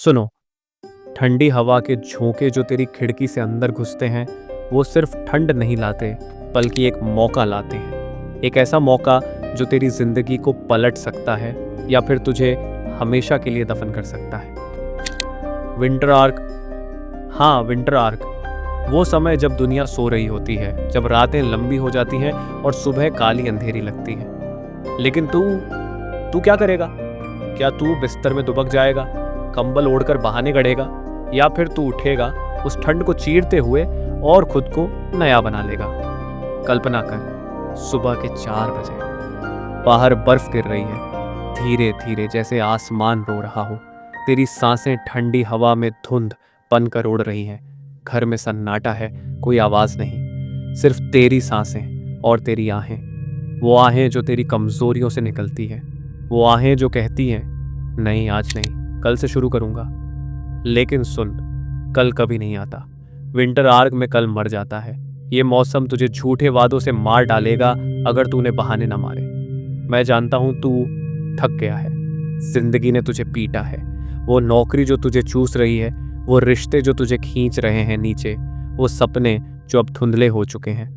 सुनो, ठंडी हवा के झोंके जो तेरी खिड़की से अंदर घुसते हैं, वो सिर्फ ठंड नहीं लाते, बल्कि एक मौका लाते हैं। एक ऐसा मौका जो तेरी जिंदगी को पलट सकता है या फिर तुझे हमेशा के लिए दफन कर सकता है। विंटर आर्क, हाँ विंटर आर्क, वो समय जब दुनिया सो रही होती है, जब रातें लंबी हो जाती हैं और सुबह काली अंधेरी लगती है। लेकिन तू क्या करेगा? क्या तू बिस्तर में दुबक जाएगा, कंबल ओढ़कर बहाने गढ़ेगा, या फिर तू उठेगा उस ठंड को चीरते हुए और खुद को नया बना लेगा? कल्पना कर, सुबह के 4 बजे, बाहर बर्फ गिर रही है धीरे धीरे, जैसे आसमान रो रहा हो। तेरी सांसें ठंडी हवा में धुंध बनकर उड़ रही हैं। घर में सन्नाटा है, कोई आवाज नहीं, सिर्फ तेरी सांसें और तेरी आहें। वो आहें जो तेरी कमजोरियों से निकलती है, वो आहें जो कहती हैं, नहीं आज नहीं, कल से शुरू करूंगा। लेकिन सुन, कल कभी नहीं आता। विंटर आर्क में कल मर जाता है। ये मौसम तुझे झूठे वादों से मार डालेगा अगर तूने बहाने न मारे। मैं जानता हूं तू थक गया है, जिंदगी ने तुझे पीटा है। वो नौकरी जो तुझे चूस रही है, वो रिश्ते जो तुझे खींच रहे हैं नीचे, वो सपने जो अब धुंधले हो चुके हैं।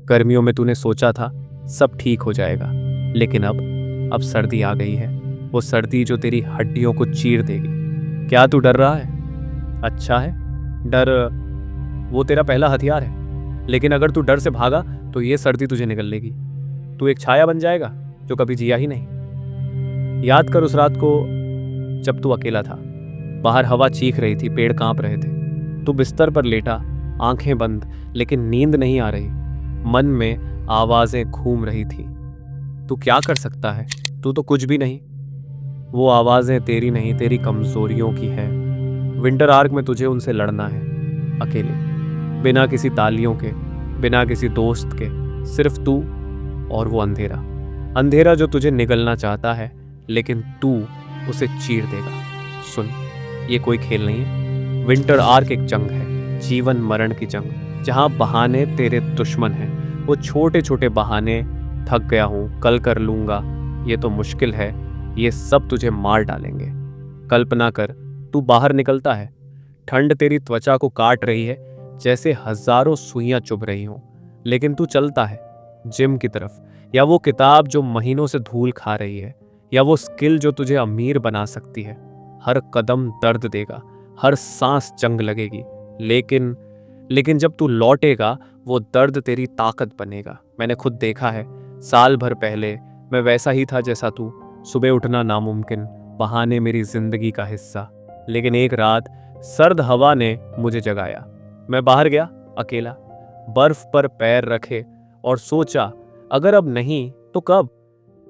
गर्मियों में तूने सोचा था सब ठीक हो जाएगा, लेकिन अब सर्दी आ गई है। वो सर्दी जो तेरी हड्डियों को चीर देगी। क्या तू डर रहा है? अच्छा है, डर वो तेरा पहला हथियार है। लेकिन अगर तू डर से भागा तो ये सर्दी तुझे निगल लेगी। तू एक छाया बन जाएगा जो कभी जिया ही नहीं। याद कर उस रात को जब तू अकेला था, बाहर हवा चीख रही थी, पेड़ कांप रहे थे, तू बिस्तर पर लेटा, आंखें बंद, लेकिन नींद नहीं आ रही। मन में आवाजें घूम रही थी। तू क्या कर सकता है? तू तो कुछ भी नहीं। वो आवाजें तेरी नहीं, तेरी कमजोरियों की है। विंटर आर्क में तुझे उनसे लड़ना है, अकेले, बिना किसी तालियों के, बिना किसी दोस्त के, सिर्फ तू और वो अंधेरा जो तुझे निगलना चाहता है, लेकिन तू उसे चीर देगा। सुन, ये कोई खेल नहीं है। विंटर आर्क एक जंग है, जीवन मरण की जंग, जहां बहाने तेरे दुश्मन हैं। वो छोटे छोटे बहाने, थक गया हूं, कल कर लूंगा, ये तो मुश्किल है, ये सब तुझे मार डालेंगे। कल्पना कर, तू बाहर निकलता है, ठंड तेरी त्वचा को काट रही है जैसे हजारों सुइयां चुभ रही हों, लेकिन तू चलता है जिम की तरफ, या वो किताब जो महीनों से धूल खा रही है, या वो स्किल जो तुझे अमीर बना सकती है। हर कदम दर्द देगा, हर सांस जंग लगेगी, लेकिन जब तू लौटेगा वो दर्द तेरी ताकत बनेगा। मैंने खुद देखा है, साल भर पहले मैं वैसा ही था जैसा तू। सुबह उठना नामुमकिन, बहाने मेरी जिंदगी का हिस्सा। लेकिन एक रात सर्द हवा ने मुझे जगाया। मैं बाहर गया अकेला, बर्फ पर पैर रखे और सोचा अगर अब नहीं तो कब।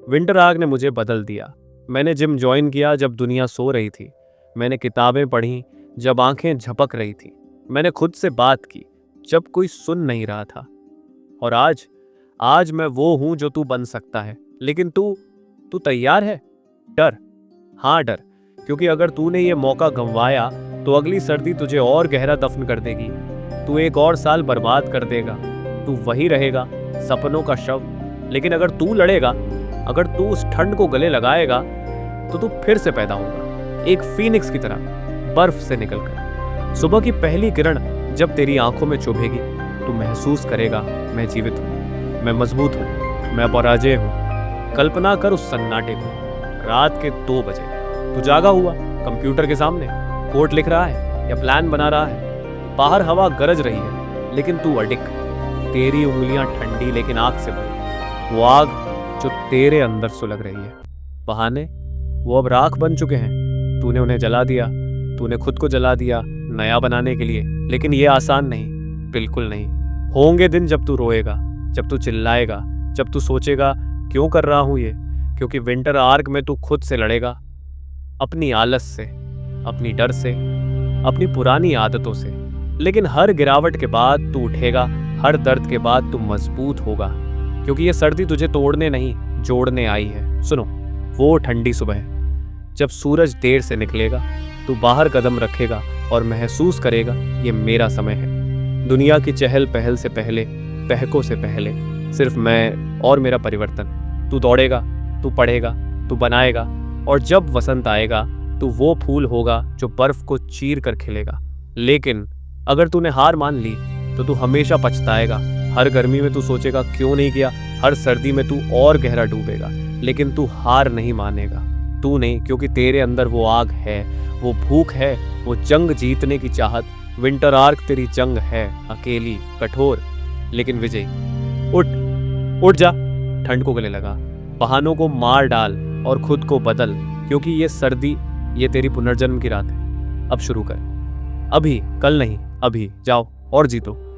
विंटर आर्क ने मुझे बदल दिया। मैंने जिम ज्वाइन किया जब दुनिया सो रही थी। मैंने किताबें पढ़ी जब आंखें झपक रही थी। मैंने खुद से बात की जब कोई सुन नहीं रहा था। और आज मैं वो हूं जो तू बन सकता है। लेकिन तू तैयार है? डर, हाँ डर, क्योंकि अगर तूने ये मौका गंवाया तो अगली सर्दी तुझे और गहरा दफन कर देगी। तू एक और साल बर्बाद कर देगा। तू वही रहेगा, सपनों का शव। लेकिन अगर तू लड़ेगा, अगर तू उस ठंड को गले लगाएगा, तो तू फिर से पैदा होगा, एक फीनिक्स की तरह, बर्फ से निकलकर। सुबह की पहली किरण जब तेरी आंखों में चुभेगी, तू महसूस करेगा मैं जीवित हूं, मैं मजबूत हूं, मैं पराजय हूं। कल्पना कर उस सन्नाटे को, रात के 2 बजे, तू जागा हुआ कंप्यूटर के सामने, कोड लिख रहा है या प्लान बना रहा है। बाहर हवा गरज रही है, लेकिन तू अडिग, तेरी उंगलियां ठंडी लेकिन आग से भरी, वो आग जो तेरे अंदर सुलग रही है। बहाने वो अब राख बन चुके हैं। तूने उन्हें जला दिया, तूने खुद को जला दिया नया बनाने के लिए। लेकिन ये आसान नहीं, बिल्कुल नहीं। होंगे दिन जब तू रोएगा, जब तू चिल्लाएगा, जब तू सोचेगा क्यों कर रहा हूं ये। क्योंकि विंटर आर्क में तू खुद से लड़ेगा, अपनी आलस से, अपनी डर से, अपनी पुरानी आदतों से। लेकिन हर गिरावट के बाद तू उठेगा, हर दर्द के बाद तू मजबूत होगा। क्योंकि ये सर्दी तुझे तोड़ने नहीं, जोड़ने आई है। सुनो, वो ठंडी सुबह जब सूरज देर से निकलेगा, तू बाहर कदम रखेगा और महसूस करेगा ये मेरा समय है। दुनिया की चहल पहल से पहले, बहकों से पहले, सिर्फ मैं और मेरा परिवर्तन। तू दौड़ेगा, तू पढ़ेगा, तू बनाएगा, और जब वसंत आएगा तू वो फूल होगा जो बर्फ को चीर कर खिलेगा। लेकिन अगर तूने हार मान ली तो तू हमेशा पछताएगा। हर गर्मी में तू सोचेगा क्यों नहीं किया, हर सर्दी में तू और गहरा डूबेगा, लेकिन तू हार नहीं मानेगा। तू नहीं, क्योंकि तेरे अंदर वो आग है, वो भूख है, वो जंग जीतने की चाहत। विंटर आर्क तेरी जंग है, अकेली, कठोर, लेकिन विजयी। उठ, उठ जा, ठंड को गले लगा, बहानों को मार डाल और खुद को बदल, क्योंकि ये सर्दी, ये तेरी पुनर्जन्म की रात है। अब शुरू कर, अभी, कल नहीं, अभी जाओ और जीतो।